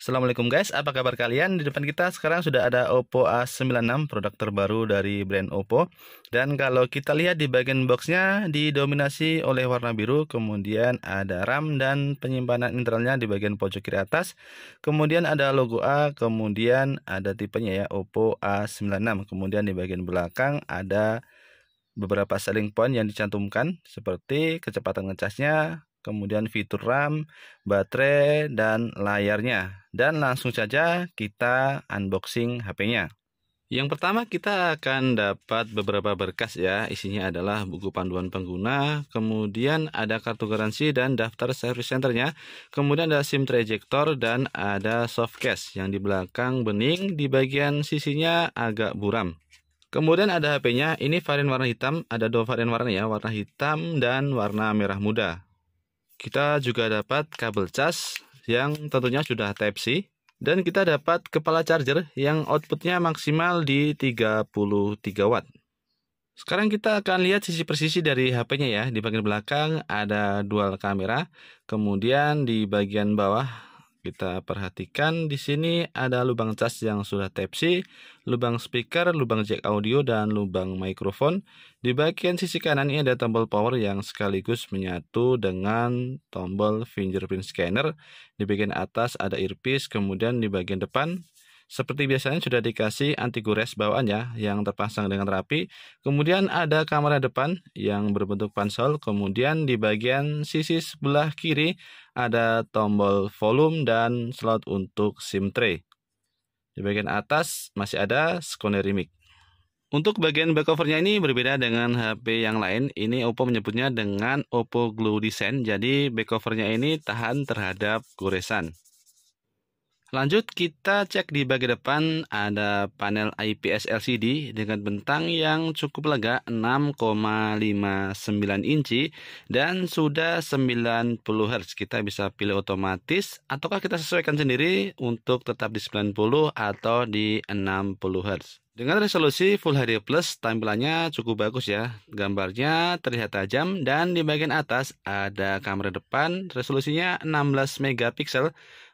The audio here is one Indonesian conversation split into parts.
Assalamualaikum guys, apa kabar kalian? Di depan kita sekarang sudah ada Oppo A96, produk terbaru dari brand Oppo. Dan kalau kita lihat di bagian boxnya didominasi oleh warna biru, kemudian ada RAM dan penyimpanan internalnya di bagian pojok kiri atas. Kemudian ada logo A, kemudian ada tipenya ya, Oppo A96. Kemudian di bagian belakang ada beberapa selling point yang dicantumkan seperti kecepatan ngecasnya, kemudian fitur RAM, baterai, dan layarnya. Dan langsung saja kita unboxing HP-nya. Yang pertama kita akan dapat beberapa berkas ya. Isinya adalah buku panduan pengguna, kemudian ada kartu garansi dan daftar service centernya, kemudian ada SIM ejector dan ada soft case yang di belakang bening, di bagian sisinya agak buram. Kemudian ada HP-nya, ini varian warna hitam, ada dua varian warna ya, warna hitam dan warna merah muda. Kita juga dapat kabel cas yang tentunya sudah Type-C. Dan kita dapat kepala charger yang outputnya maksimal di 33 watt. Sekarang kita akan lihat sisi per sisi dari HP-nya ya. Di bagian belakang ada dual kamera. Kemudian di bagian bawah kita perhatikan di sini ada lubang cas yang sudah Type-C, lubang speaker, lubang jack audio, dan lubang mikrofon. Di bagian sisi kanan ini ada tombol power yang sekaligus menyatu dengan tombol fingerprint scanner. Di bagian atas ada earpiece, kemudian di bagian depan seperti biasanya sudah dikasih anti gores bawaannya yang terpasang dengan rapi. Kemudian ada kamera depan yang berbentuk pansel. Kemudian di bagian sisi sebelah kiri ada tombol volume dan slot untuk SIM tray. Di bagian atas masih ada secondary mic. Untuk bagian back covernya ini berbeda dengan HP yang lain. Ini Oppo menyebutnya dengan Oppo Glow Design. Jadi back covernya ini tahan terhadap goresan. Lanjut kita cek di bagian depan ada panel IPS LCD dengan bentang yang cukup lega 6,59 inci dan sudah 90 Hz. Kita bisa pilih otomatis ataukah kita sesuaikan sendiri untuk tetap di 90 atau di 60 Hz. Dengan resolusi Full HD Plus tampilannya cukup bagus ya. Gambarnya terlihat tajam dan di bagian atas ada kamera depan resolusinya 16 megapiksel.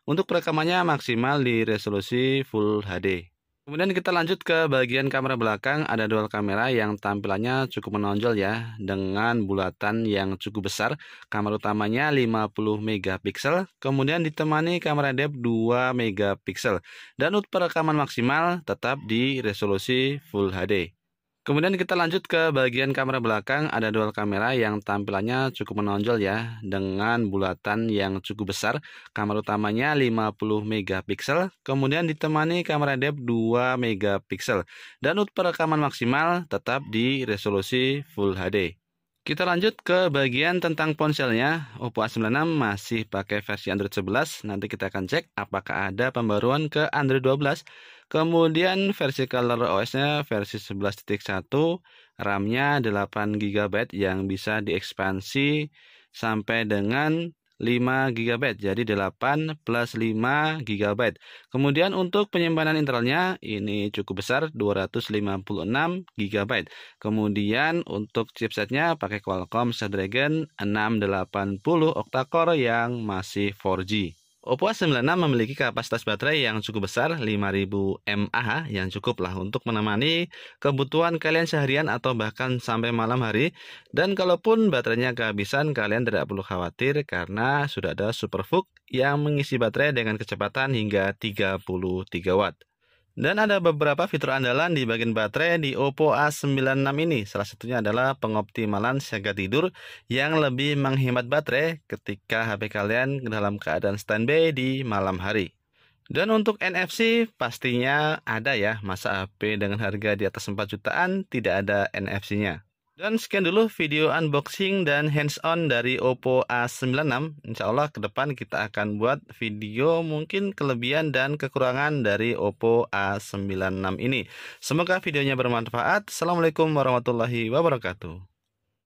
Untuk perekamannya maksimal di resolusi Full HD. Kemudian kita lanjut ke bagian kamera belakang, ada dual kamera yang tampilannya cukup menonjol ya, dengan bulatan yang cukup besar. Kamera utamanya 50 megapiksel, kemudian ditemani kamera depth 2 megapiksel. Dan untuk perekaman maksimal tetap di resolusi Full HD. Kemudian kita lanjut ke bagian kamera belakang, ada dual kamera yang tampilannya cukup menonjol ya, dengan bulatan yang cukup besar. Kamera utamanya 50 megapiksel, kemudian ditemani kamera depth 2 megapiksel. Dan untuk perekaman maksimal tetap di resolusi Full HD. Kita lanjut ke bagian tentang ponselnya. Oppo A96 masih pakai versi Android 11. Nanti kita akan cek apakah ada pembaruan ke Android 12. Kemudian versi color OS-nya versi 11.1, RAM-nya 8 GB yang bisa diekspansi sampai dengan 5 GB, jadi 8 plus 5 GB. Kemudian untuk penyimpanan internalnya ini cukup besar, 256 GB. Kemudian untuk chipsetnya pakai Qualcomm Snapdragon 680 octa-core yang masih 4G. Oppo A96 memiliki kapasitas baterai yang cukup besar, 5000 mAh, yang cukup lah untuk menemani kebutuhan kalian seharian atau bahkan sampai malam hari. Dan kalaupun baterainya kehabisan, kalian tidak perlu khawatir karena sudah ada SuperVOOC yang mengisi baterai dengan kecepatan hingga 33 watt. Dan ada beberapa fitur andalan di bagian baterai di Oppo A96 ini. Salah satunya adalah pengoptimalan siaga tidur yang lebih menghemat baterai ketika HP kalian dalam keadaan standby di malam hari. Dan untuk NFC pastinya ada ya, masa HP dengan harga di atas 4 jutaan tidak ada NFC-nya. Dan sekian dulu video unboxing dan hands-on dari Oppo A96. Insya Allah ke depan kita akan buat video mungkin kelebihan dan kekurangan dari Oppo A96 ini. Semoga videonya bermanfaat. Assalamualaikum warahmatullahi wabarakatuh.